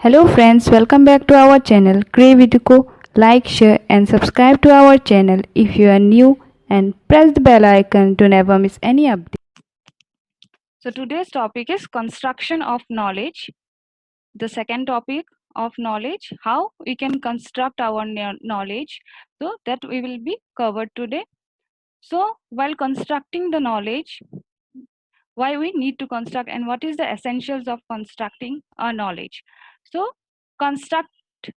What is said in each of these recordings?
Hello friends, welcome back to our channel Creavidico. Like, share and subscribe to our channel if you are new and press the bell icon to never miss any update. So today's topic is construction of knowledge. The second topic of knowledge, how we can construct our knowledge. So that we will be covered today. So while constructing the knowledge, why we need to construct and what is the essentials of constructing a knowledge. So construct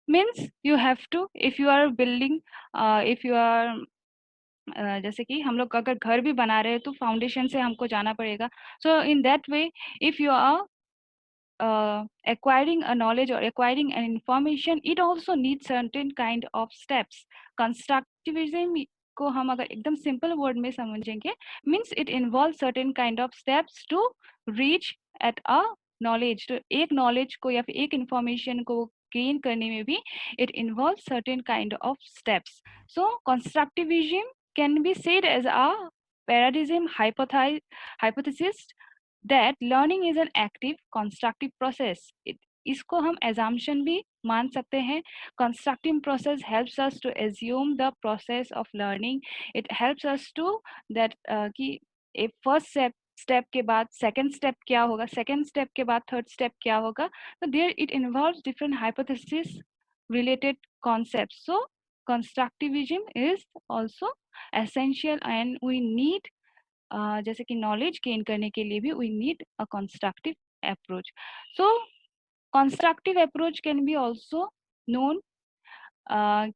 means you have to, if you are building, if you are जैसे कि हम लोग अगर घर भी बना रहे हैं तो फाउंडेशन से हमको जाना पड़ेगा. So in that way, if you are acquiring a knowledge or acquiring an information, it also needs certain kind of steps. Constructivism को हम अगर एकदम सिंपल वर्ड में समझेंगे, means it involves certain kind of steps to reach at a knowledge. तो एक knowledge को या फिर एक information को gain करने में भी it involves certain kind of steps. So constructivism can be said as a paradigm hypothesis that learning is an active constructive process. इसको हम assumption भी मान सकते हैं. Constructing process helps us to assume the process of learning. It helps us to that कि एक first step के बाद second step क्या होगा, second step के बाद third step क्या होगा. So there it involves different hypothesis related concepts. So constructivism is also essential and we need जैसे कि नॉलेज गेन करने के लिए भी we need a constructive approach. So constructive approach can be also known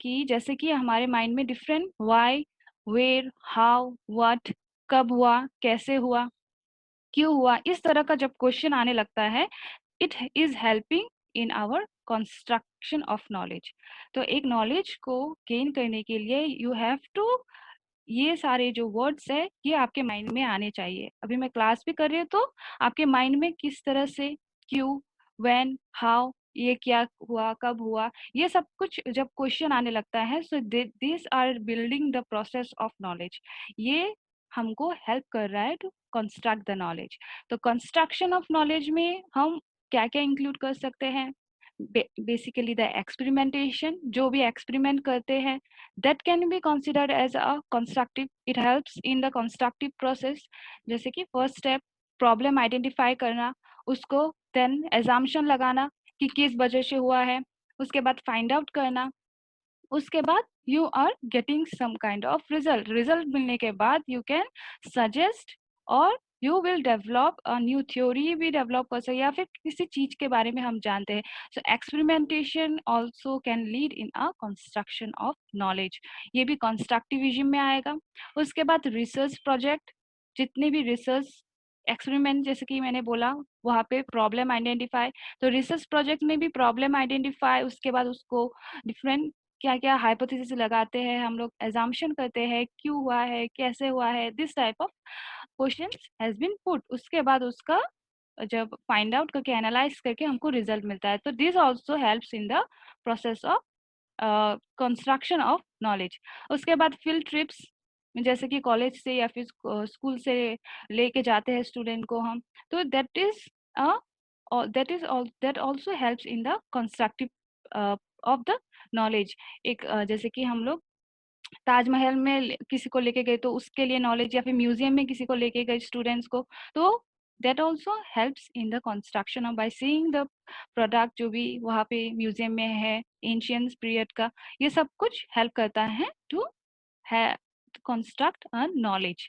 कि जैसे कि हमारे माइंड में different why, where, how, what, कब हुआ, कैसे हुआ, क्यों हुआ, इस तरह का जब क्वेश्चन आने लगता है, it is helping in our construction of knowledge. तो एक नॉलेज को गेन करने के लिए यू हैव टू, ये सारे जो वर्ड्स है ये आपके माइंड में आने चाहिए. अभी मैं क्लास भी कर रही हूँ तो आपके माइंड में किस तरह से क्यों, व्हेन, हाउ, ये क्या हुआ, कब हुआ, ये सब कुछ जब क्वेश्चन आने लगता है, so this are building the process of knowledge. ये हमको हेल्प कर रहा है टू कंस्ट्रक्ट द नॉलेज. तो कंस्ट्रक्शन ऑफ नॉलेज में हम क्या क्या इंक्लूड कर सकते हैं? बेसिकली द एक्सपेरिमेंटेशन, जो भी एक्सपेरिमेंट करते हैं, that can be considered as a constructive. It helps in the constructive process. जैसे कि first step problem identify करना, उसको then assumption लगाना कि किस वजह से हुआ है, उसके बाद find out करना, उसके बाद you are getting some kind of result मिलने के बाद you can suggest और you will develop a new theory भी develop कर सकते, या फिर किसी चीज के बारे में हम जानते हैं. So experimentation also can lead in a construction of knowledge. ये भी constructivism में आएगा. उसके बाद research project, जितने भी research एक्सपेरिमेंट जैसे कि मैंने बोला वहाँ पे प्रॉब्लम आइडेंटिफाई, तो रिसर्च प्रोजेक्ट में भी प्रॉब्लम आइडेंटिफाई, उसके बाद उसको डिफरेंट क्या क्या हाइपोथेसिस लगाते हैं, हम लोग एजम्पशन करते हैं क्यों हुआ है, कैसे हुआ है, this type of questions has been put. उसके बाद उसका जब फाइंड आउट करके एनालाइज करके हमको रिजल्ट मिलता है. तो this also helps in the process of construction of knowledge. उसके बाद फील्ड ट्रिप्स, जैसे कि कॉलेज से या फिर स्कूल से लेके जाते हैं स्टूडेंट को हम, तो that is that also helps in the constructive of the knowledge. एक जैसे कि हम लोग ताजमहल में किसी को लेके गए तो उसके लिए नॉलेज, या फिर म्यूजियम में किसी को लेके गए स्टूडेंट्स को, तो that also helps in the construction of by seeing the product जो भी वहाँ पे म्यूजियम में है एंशियंट पीरियड का. ये सब कुछ हेल्प करता है to construct a knowledge.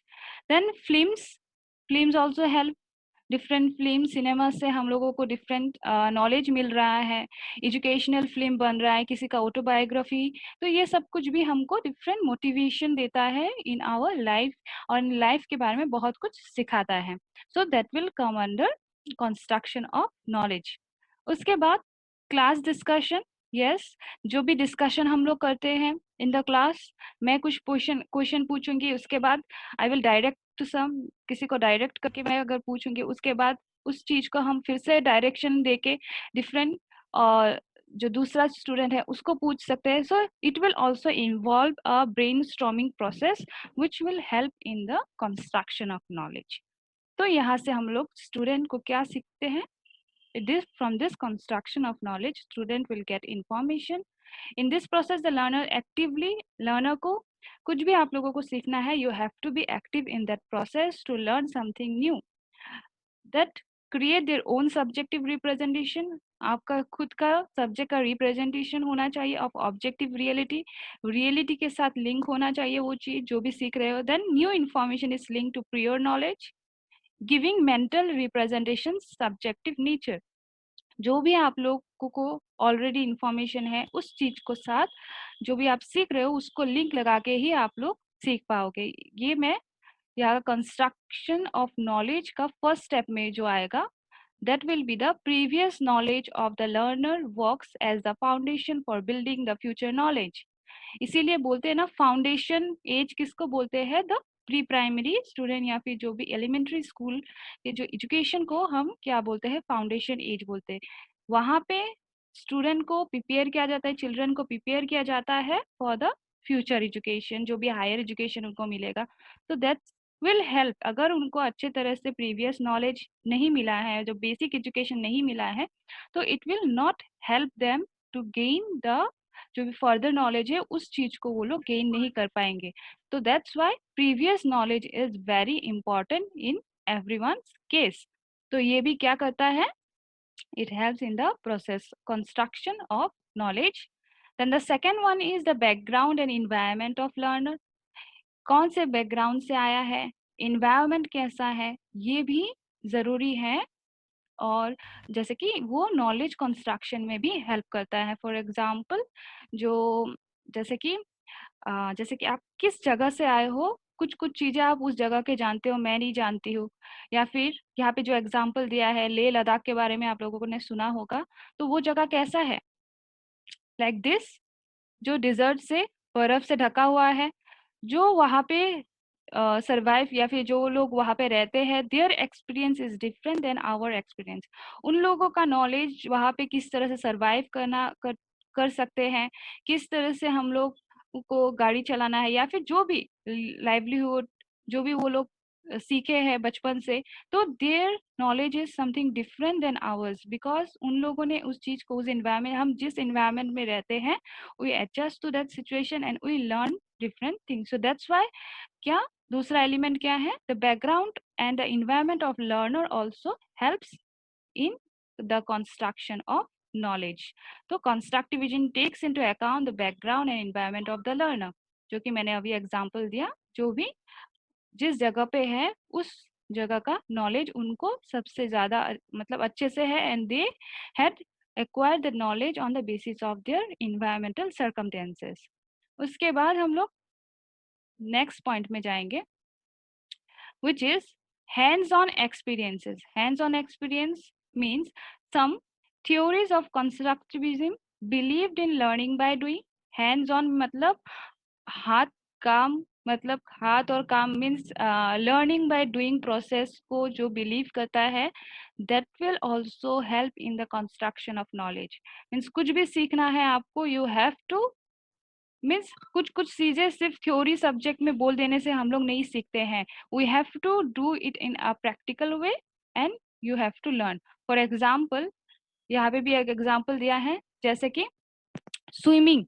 Then films also help. Different film cinema से हम लोगों को डिफरेंट नॉलेज मिल रहा है. एजुकेशनल फिल्म बन रहा है, किसी का ऑटोबायोग्राफी, तो ये सब कुछ भी हमको डिफरेंट मोटिवेशन देता है इन आवर लाइफ, और इन लाइफ के बारे में बहुत कुछ सिखाता है. So that will come under construction of knowledge. उसके बाद क्लास डिस्कशन. यस, जो भी डिस्कशन हम लोग करते हैं इन द क्लास, मैं कुछ क्वेश्चन पूछूंगी, उसके बाद I will direct to some, किसी को डायरेक्ट करके मैं अगर पूछूंगी, उसके बाद उस चीज को हम फिर से डायरेक्शन देके डिफरेंट और जो दूसरा स्टूडेंट है उसको पूछ सकते हैं. So it will also involve a brain storming process which will help in the construction of knowledge. तो यहाँ से हम लोग स्टूडेंट को क्या सीखते हैं, From this construction of knowledge, student will get information. In this process, the learner को कुछ भी आप लोगों को सीखना है, you have to be active in that process to learn something new. That create their own subjective representation. आपका खुद का सब्जेक्ट का रिप्रेजेंटेशन होना चाहिए ऑफ ऑब्जेक्टिव रियलिटी के साथ लिंक होना चाहिए वो चीज जो भी सीख रहे हो. Then new information is link to prior knowledge, giving mental representation subjective nature. जो भी आप लोगों को ऑलरेडी इंफॉर्मेशन है उस चीज को साथ जो भी आप सीख रहे हो उसको लिंक लगा के ही आप लोग सीख पाओगे. ये मैं यहाँ कंस्ट्रक्शन ऑफ नॉलेज का फर्स्ट स्टेप में जो आएगा, that will be the previous knowledge of the learner works as the foundation for building the future knowledge. इसीलिए बोलते हैं ना फाउंडेशन एज किसको बोलते हैं, द प्री प्राइमरी स्टूडेंट या फिर जो भी एलिमेंट्री स्कूल के जो एजुकेशन को हम क्या बोलते हैं, फाउंडेशन एज बोलते हैं. वहां पे स्टूडेंट को प्रिपेयर किया जाता है, चिल्ड्रन को प्रिपेयर किया जाता है फॉर द फ्यूचर एजुकेशन, जो भी हायर एजुकेशन उनको मिलेगा. तो दैट्स विल हेल्प. अगर उनको अच्छे तरह से प्रीवियस नॉलेज नहीं मिला है, जो बेसिक एजुकेशन नहीं मिला है, तो it will not help them to gain the जो भी फर्दर नॉलेज है उस चीज को वो लोग गेन नहीं कर पाएंगे. तो that's why previous knowledge is very important in everyone's case. तो ये भी क्या करता है, it helps in the process construction of knowledge. Then the second one is the background and environment of learner. कौन से बैकग्राउंड से आया है, इन्वायरमेंट कैसा है, ये भी जरूरी है. और जैसे कि वो नॉलेज कंस्ट्रक्शन में भी हेल्प करता है. फॉर एग्जांपल जो जैसे कि आप किस जगह से आए हो, कुछ कुछ चीजें आप उस जगह के जानते हो, मैं नहीं जानती हूँ. या फिर यहाँ पे जो एग्जांपल दिया है लेह लद्दाख के बारे में आप लोगों ने सुना होगा, तो वो जगह कैसा है, लाइक दिस, जो डिजर्ट से बर्फ से ढका हुआ है. जो वहाँ पे सरवाइव या फिर जो लोग वहाँ पे रहते हैं, their experience is different than our experience. उन लोगों का नॉलेज वहाँ पे किस तरह से सरवाइव कर सकते हैं, किस तरह से हम लोग को गाड़ी चलाना है, या फिर जो भी लाइवलीहुड जो भी वो लोग सीखे हैं बचपन से, तो their knowledge is something different than ours. Because उन लोगों ने उस चीज को, उस इन्वायरमेंट, हम जिस इन्वायरमेंट में रहते हैं, we adjust to that situation and we learn different things. So that's why क्या दूसरा एलिमेंट क्या है, the background and the environment of learner also helps in the construction of knowledge. तो constructive vision takes into account the background and environment of the learner. जो कि मैंने अभी example दिया, जो भी जिस जगह पे है उस जगह का नॉलेज उनको सबसे ज्यादा मतलब अच्छे से है, and they had acquired the knowledge on the basis of their environmental circumstances. उसके बाद हम लोग नेक्स्ट पॉइंट में जाएंगे, which is hands-on experiences. Hands-on experience means some theories of constructivism believed in learning by doing. Hands-on मतलब हाथ काम, मतलब हाथ और काम means learning by doing process को जो बिलीव करता है, that will also help in the construction of knowledge. Means कुछ भी सीखना है आपको, you have to मीन्स कुछ कुछ चीजें सिर्फ थ्योरी सब्जेक्ट में बोल देने से हम लोग नहीं सीखते हैं. We have to do it in a practical way and you have to learn. For example यहाँ पे भी एक एग्जाम्पल दिया है, जैसे कि स्विमिंग.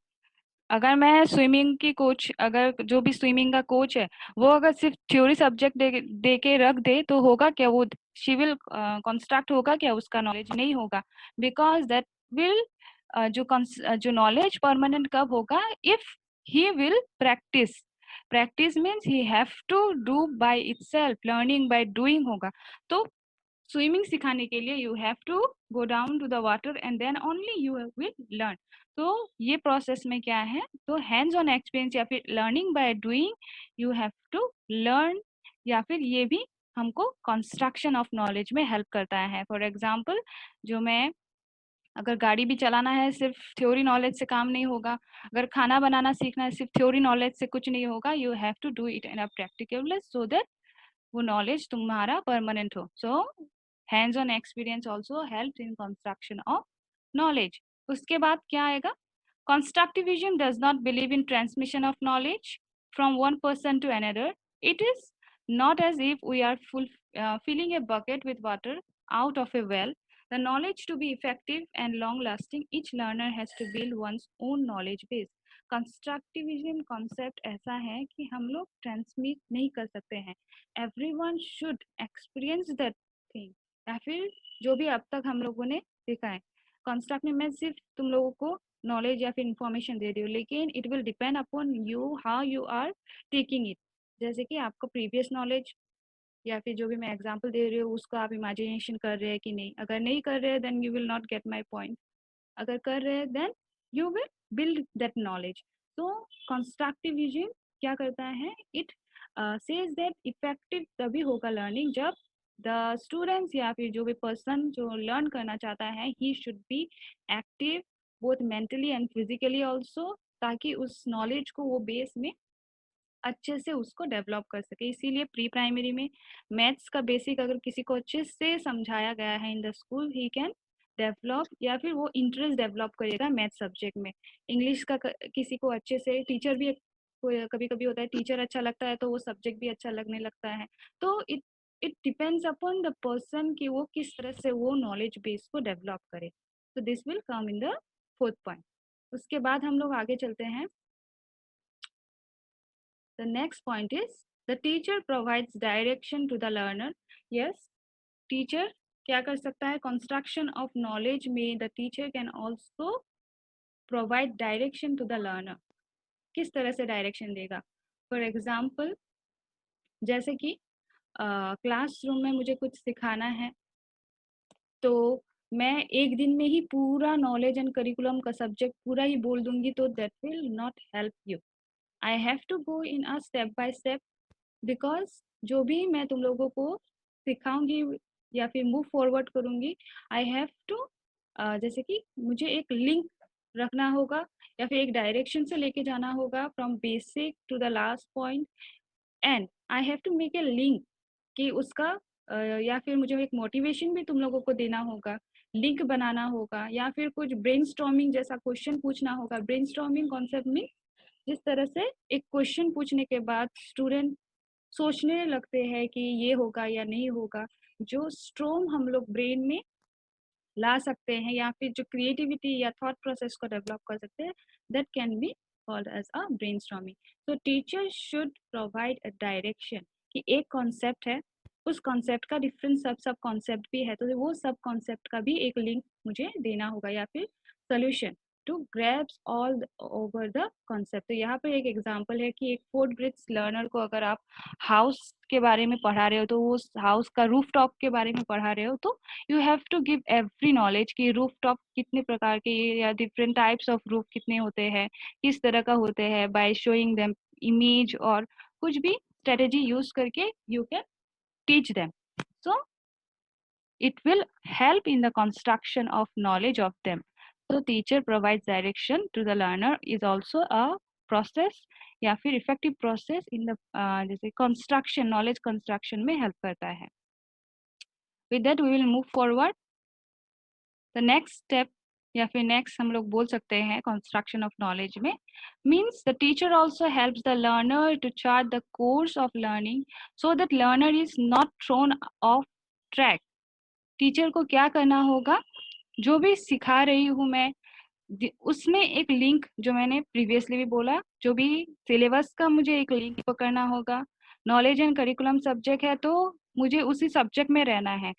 अगर मैं स्विमिंग की कोच, अगर जो भी स्विमिंग का कोच है वो अगर सिर्फ थ्योरी सब्जेक्ट दे के रख दे तो होगा क्या, वो शी विल कंस्ट्रक्ट होगा क्या, उसका नॉलेज नहीं होगा. बिकॉज दैट विल जो नॉलेज परमानेंट कब होगा, if he will practice. Practice means he have to do by itself, learning by doing होगा. तो स्विमिंग सिखाने के लिए you have to go down to the water and then only you will learn. तो ये process में क्या है, तो हैंड्स ऑन एक्सपीरियंस या फिर learning by doing you have to learn, या फिर ये भी हमको कंस्ट्रक्शन ऑफ नॉलेज में हेल्प करता है. फॉर एग्जांपल जो मैं अगर गाड़ी भी चलाना है, सिर्फ थ्योरी नॉलेज से काम नहीं होगा. अगर खाना बनाना सीखना है, सिर्फ थ्योरी नॉलेज से कुछ नहीं होगा. You have to do it in a practical so that वो नॉलेज तुम्हारा परमानेंट हो. So hands on experience also help in construction of knowledge. उसके बाद क्या आएगा, constructivism does not believe in transmission of knowledge from one person to another. It is not as if we are filling a bucket with water out of a well. The knowledge to be effective and long lasting, each learner has to build one's own knowledge base. Constructivism concept ऐसा है कि हम लोग transmit नहीं कर सकते हैं, everyone should experience that thing, या फिर जो भी अब तक हम लोगों ने देखा है। कंस्ट्रक्ट में मैं सिर्फ तुम लोगों को नॉलेज या फिर इंफॉर्मेशन दे रही हूँ, लेकिन it will depend upon you how you are taking it. जैसे कि आपको प्रीवियस नॉलेज या फिर जो भी मैं एग्जांपल दे रही हूँ उसको आप इमेजिनेशन कर रहे हैं कि नहीं, अगर नहीं कर रहे हैं then you will not get my point, अगर कर रहे हैं then you will build that knowledge. तो कंस्ट्रक्टिविज्म क्या करता है, इट सेज दैट इफेक्टिव तभी होगा लर्निंग जब द स्टूडेंट्स या फिर जो भी पर्सन जो लर्न करना चाहता है he should be active both mentally and physically also, ताकि उस नॉलेज को वो बेस में अच्छे से उसको डेवलप कर सके। इसीलिए प्री प्राइमरी में मैथ्स का बेसिक अगर किसी को अच्छे से समझाया गया है in the school, he can develop या फिर वो इंटरेस्ट डेवलप करेगा मैथ सब्जेक्ट में। इंग्लिश का किसी को अच्छे से टीचर भी कभी कभी होता है टीचर अच्छा लगता है तो वो सब्जेक्ट भी अच्छा लगने लगता है। तो it it depends upon the person कि वो किस तरह से वो नॉलेज बेस को डेवलप करे। तो this will come in the fourth point. उसके बाद हम लोग आगे चलते हैं। The next point is the teacher provides direction to the learner. Yes, teacher क्या कर सकता है, construction of knowledge में the teacher can also provide direction to the learner. किस तरह से direction देगा? For example, जैसे कि क्लासरूम में मुझे कुछ सिखाना है तो मैं एक दिन में ही पूरा नॉलेज एंड करिकुलम का सब्जेक्ट पूरा ही बोल दूंगी तो that will not help you. I have to go in a step by step, because जो भी मैं तुम लोगों को सिखाऊंगी या फिर मूव फॉरवर्ड करूंगी, आई हैव टू जैसे कि मुझे एक लिंक रखना होगा या फिर एक डायरेक्शन से लेके जाना होगा from basic to the last point, and I have to make a link कि उसका या फिर मुझे एक मोटिवेशन भी तुम लोगों को देना होगा, लिंक बनाना होगा, या फिर कुछ ब्रेनस्टॉर्मिंग जैसा क्वेश्चन पूछना होगा। ब्रेनस्टॉर्मिंग कॉन्सेप्ट में जिस तरह से एक क्वेश्चन पूछने के बाद स्टूडेंट सोचने लगते हैं कि ये होगा या नहीं होगा, जो स्ट्रॉन्ग हम लोग ब्रेन में ला सकते हैं या फिर जो क्रिएटिविटी या थॉट प्रोसेस को डेवलप कर सकते हैं, that can be called as a brainstorming. तो teacher should provide a direction कि एक कॉन्सेप्ट है, उस कॉन्सेप्ट का डिफरेंट सब सब कॉन्सेप्ट भी है, तो वो सब कॉन्सेप्ट का भी एक लिंक मुझे देना होगा या फिर solution to grabs all over the concept. तो यहाँ पर एक एग्जांपल है कि एक फोर्थ ग्रेड लर्नर को अगर आप हाउस के बारे में पढ़ा रहे हो तो वो हाउस का रूफ टॉप के बारे में पढ़ा रहे हो, तो you have to give every knowledge कि रूफ टॉप कितने प्रकार के या डिफरेंट टाइप्स ऑफ रूफ कितने होते हैं, किस तरह का होते हैं, बाय शोइंग देम इमेज और कुछ भी स्ट्रेटेजी यूज करके you can teach them. So it will help in the construction of knowledge of them. So teacher provides direction to the learner is also a process या फिर effective process in the जैसे construction knowledge construction में help करता है। With that we will move forward. The next step या फिर next हम लोग बोल सकते हैं construction of knowledge में means the teacher also helps the learner to chart the course of learning so that learner is not thrown off track. Teacher को क्या करना होगा, जो भी सिखा रही हूँ मैं उसमें एक लिंक, जो मैंने प्रीवियसली भी बोला, जो भी सिलेबस का मुझे एक लिंक पकड़ना होगा। नॉलेज एंड करिकुलम सब्जेक्ट है तो मुझे उसी सब्जेक्ट में रहना है,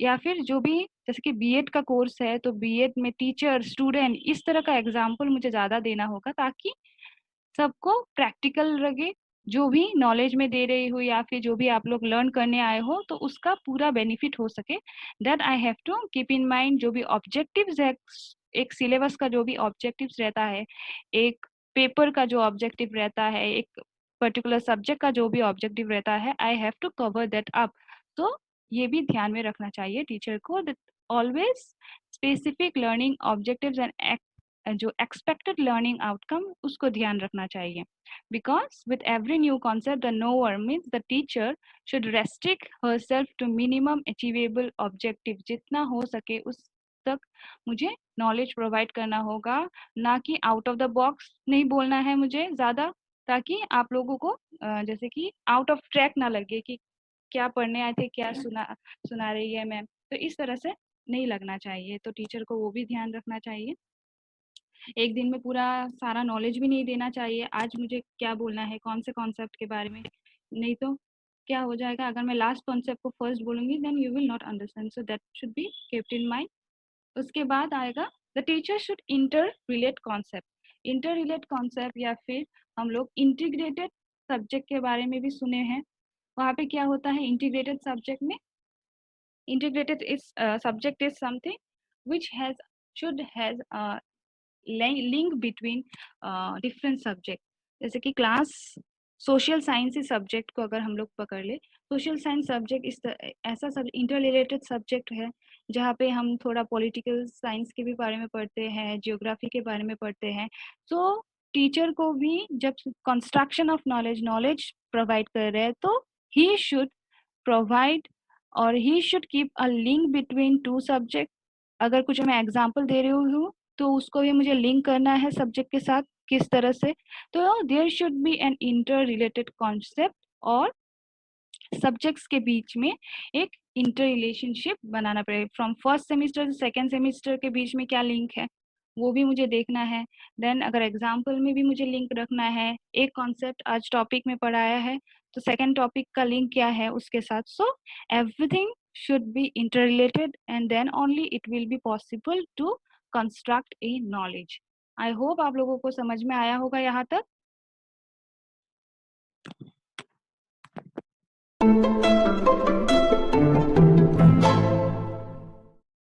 या फिर जो भी जैसे कि बीएड का कोर्स है तो बीएड में टीचर स्टूडेंट इस तरह का एग्जाम्पल मुझे ज़्यादा देना होगा ताकि सबको प्रैक्टिकल लगे। जो भी नॉलेज में दे रही हूँ या फिर जो भी आप लोग लर्न करने आए हो तो उसका पूरा बेनिफिट हो सके। That I have to keep in mind जो भी ऑब्जेक्टिव्स है, एक सिलेबस का जो भी ऑब्जेक्टिव्स रहता है, एक पेपर का जो ऑब्जेक्टिव रहता है, एक पर्टिकुलर सब्जेक्ट का जो भी ऑब्जेक्टिव रहता है, I have to cover that up. तो ये भी ध्यान में रखना चाहिए टीचर को, always specific learning objectives and जो एक्सपेक्टेड लर्निंग आउटकम उसको ध्यान रखना चाहिए। Because with every new concept the knower means the teacher should restrict herself to minimum achievable objective. जितना हो सके उस तक मुझे नॉलेज प्रोवाइड करना होगा, ना कि आउट ऑफ द बॉक्स नहीं बोलना है मुझे ज़्यादा, ताकि आप लोगों को जैसे कि आउट ऑफ ट्रैक ना लगे कि क्या पढ़ने आए थे, क्या सुना रही है मैम। तो इस तरह से नहीं लगना चाहिए, तो टीचर को वो भी ध्यान रखना चाहिए। एक दिन में पूरा सारा नॉलेज भी नहीं देना चाहिए, आज मुझे क्या बोलना है, कौन से कॉन्सेप्ट के बारे में, नहीं तो क्या हो जाएगा, अगर मैं लास्ट कॉन्सेप्ट को फर्स्ट बोलूँगी then you will not understand, so that should be kept in mind. उसके बाद आएगा the teacher should interrelate concept. Interrelate concept या फिर हम लोग इंटीग्रेटेड सब्जेक्ट के बारे में भी सुने हैं। वहाँ पे क्या होता है इंटीग्रेटेड सब्जेक्ट में, integrated is subject is something which has should has link between different subject। जैसे कि क्लास सोशल साइंस इस सब्जेक्ट को अगर हम लोग पकड़ ले, सोशल साइंस सब्जेक्ट इस ऐसा सब इंटर रिलेटेड सब्जेक्ट है जहाँ पे हम थोड़ा पॉलिटिकल साइंस के भी बारे में पढ़ते हैं, जियोग्राफी के बारे में पढ़ते हैं। सो टीचर को भी जब construction of knowledge knowledge provide कर रहे हैं तो ही शुड प्रोवाइड और he should keep a link between two subject. अगर कुछ मैं एग्जांपल दे रही हूँ तो उसको भी मुझे लिंक करना है सब्जेक्ट के साथ किस तरह से, तो there should be an interrelated concept और सब्जेक्ट्स के बीच में एक इंटर रिलेशनशिप बनाना पड़ेगा। फ्रॉम फर्स्ट सेमिस्टर से सेकेंड सेमिस्टर के बीच में क्या लिंक है वो भी मुझे देखना है। देन अगर एग्जाम्पल में भी मुझे लिंक रखना है, एक कॉन्सेप्ट आज टॉपिक में पढ़ाया है तो सेकेंड टॉपिक का लिंक क्या है उसके साथ। So everything should be interrelated and then only it will be possible to construct a knowledge। I hope आप लोगों को समझ में आया होगा यहाँ तक।